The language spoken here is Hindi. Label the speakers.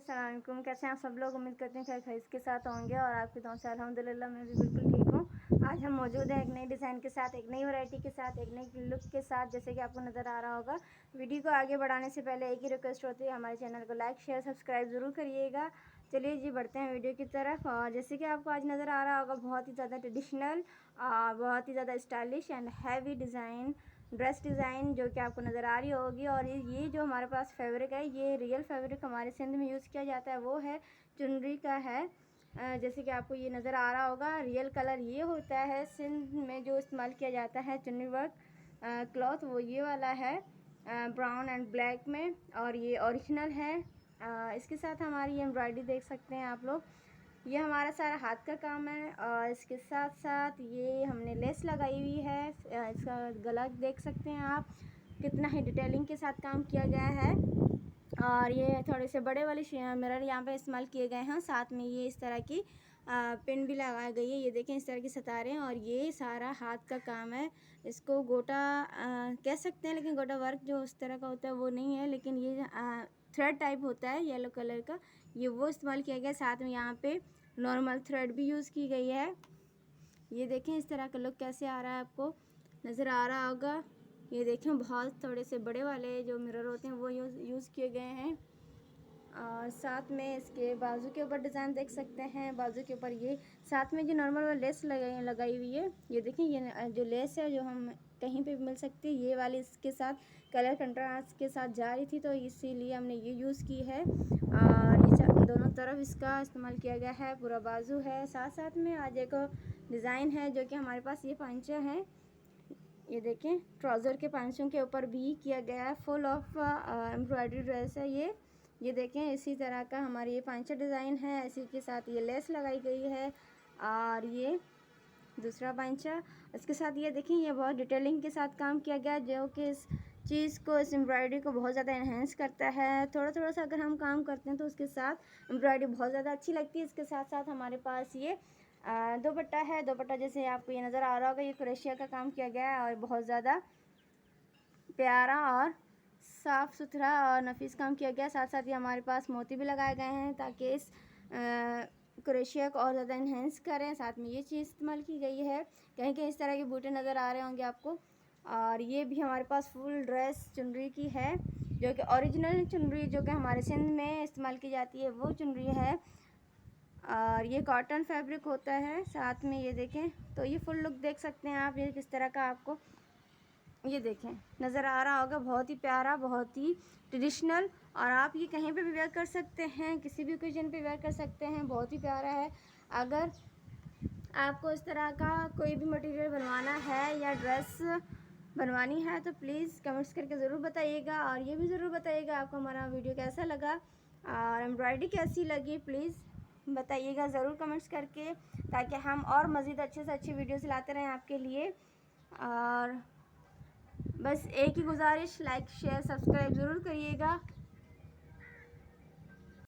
Speaker 1: अस्सलाम वालेकुम। कैसे हैं आप सब लोग? उम्मीद करते हैं खैर खैरियत के साथ होंगे और आपके दुआ से अल्हम्दुलिल्लाह मैं भी बिल्कुल ठीक हूँ। आज हम मौजूद हैं एक नई डिज़ाइन के साथ, एक नई वैरायटी के साथ, एक नई लुक के साथ, जैसे कि आपको नज़र आ रहा होगा। वीडियो को आगे बढ़ाने से पहले एक ही रिक्वेस्ट होती है, हमारे चैनल को लाइक शेयर सब्सक्राइब ज़रूर करिएगा। चलिए जी बढ़ते हैं वीडियो की तरफ। और जैसे कि आपको आज नज़र आ रहा होगा, बहुत ही ज़्यादा ट्रेडिशनल, बहुत ही ज़्यादा stylish and heavy design, dress design जो कि आपको नज़र आ रही होगी। और ये जो हमारे पास फैब्रिक है, ये रियल फैब्रिक हमारे सिंध में यूज़ किया जाता है, वो है चुनरी का है। जैसे कि आपको ये नज़र आ रहा होगा, रियल कलर ये होता है सिंध में जो इस्तेमाल किया जाता है चुनरी वर्क क्लॉथ, वो ये वाला है ब्राउन एंड ब्लैक में, और ये ओरिजिनल है। इसके साथ हमारी ये एम्ब्रॉयडरी देख सकते हैं आप लोग, ये हमारा सारा हाथ का काम है। और इसके साथ साथ ये हमने लेस लगाई हुई है। इसका गला देख सकते हैं आप, कितना ही डिटेलिंग के साथ काम किया गया है। और ये थोड़े से बड़े वाले मिरर यहाँ पे इस्तेमाल किए गए हैं। साथ में ये इस तरह की पिन भी लगाई गई है, ये देखें इस तरह की सितारे। और ये सारा हाथ का काम है, इसको गोटा कह सकते हैं, लेकिन गोटा वर्क जो उस तरह का होता है वो नहीं है, लेकिन ये थ्रेड टाइप होता है येलो कलर का, ये वो इस्तेमाल किया गया। साथ में यहाँ पे नॉर्मल थ्रेड भी यूज़ की गई है। ये देखें इस तरह का लुक कैसे आ रहा है, आपको नज़र आ रहा होगा। ये देखें बहुत थोड़े से बड़े वाले जो मिरर होते हैं वो यूज़ किए गए हैं। और साथ में इसके बाजू के ऊपर डिज़ाइन देख सकते हैं, बाजू के ऊपर ये साथ में जो नॉर्मल लेस लगाई हुई है, ये देखें ये जो लेस है जो हम कहीं पे भी मिल सकती है, ये वाली इसके साथ कलर कंट्रास्ट के साथ जा रही थी, तो इसीलिए हमने ये यूज़ की है। और ये दोनों तरफ इसका इस्तेमाल किया गया है, पूरा बाजू है। साथ साथ में आज एक डिज़ाइन है जो कि हमारे पास ये पांचे हैं, ये देखें ट्राउज़र के पांचों के ऊपर भी किया गया है, फुल ऑफ एम्ब्रॉयडरी ड्रेस है ये देखें इसी तरह का हमारी ये पांचा डिज़ाइन है। इसी के साथ ये लेस लगाई गई है और ये दूसरा पांचा, इसके साथ ये देखें ये बहुत डिटेलिंग के साथ काम किया गया, जो कि इस चीज़ को, इस एम्ब्रॉयडरी को बहुत ज़्यादा इन्हेंस करता है। थोड़ा थोड़ा सा अगर हम काम करते हैं तो उसके साथ एम्ब्रॉयडरी बहुत ज़्यादा अच्छी लगती है। इसके साथ साथ हमारे पास ये दुपट्टा है। दुपट्टा जैसे आपको ये नज़र आ रहा होगा, ये क्रोशिया का काम किया गया है और बहुत ज़्यादा प्यारा और साफ़ सुथरा और नफीस काम किया गया। साथ साथ ये हमारे पास मोती भी लगाए गए हैं ताकि इस क्रोशिया को और ज़्यादा इन्हेंस करें। साथ में ये चीज़ इस्तेमाल की गई है, कहीं कहीं इस तरह के बूटे नज़र आ रहे होंगे आपको। और ये भी हमारे पास फुल ड्रेस चुनरी की है, जो कि ओरिजिनल चुनरी जो कि हमारे सिंध में इस्तेमाल की जाती है वो चुनरी है। और ये कॉटन फैब्रिक होता है। साथ में ये देखें, तो ये फुल लुक देख सकते हैं आप, ये किस तरह का आपको ये देखें नज़र आ रहा होगा, बहुत ही प्यारा, बहुत ही ट्रेडिशनल। और आप ये कहीं पे भी वेयर कर सकते हैं, किसी भी ओकेजन पे वेयर कर सकते हैं, बहुत ही प्यारा है। अगर आपको इस तरह का कोई भी मटेरियल बनवाना है या ड्रेस बनवानी है तो प्लीज़ कमेंट्स करके ज़रूर बताइएगा। और ये भी ज़रूर बताइएगा आपको हमारा वीडियो कैसा लगा और एम्ब्रॉयडरी कैसी लगी, प्लीज़ बताइएगा ज़रूर कमेंट्स करके, ताकि हम और मज़ीद अच्छे से अच्छी वीडियोज़ लाते रहें आपके लिए। और बस एक ही गुजारिश, लाइक शेयर सब्सक्राइब ज़रूर करिएगा।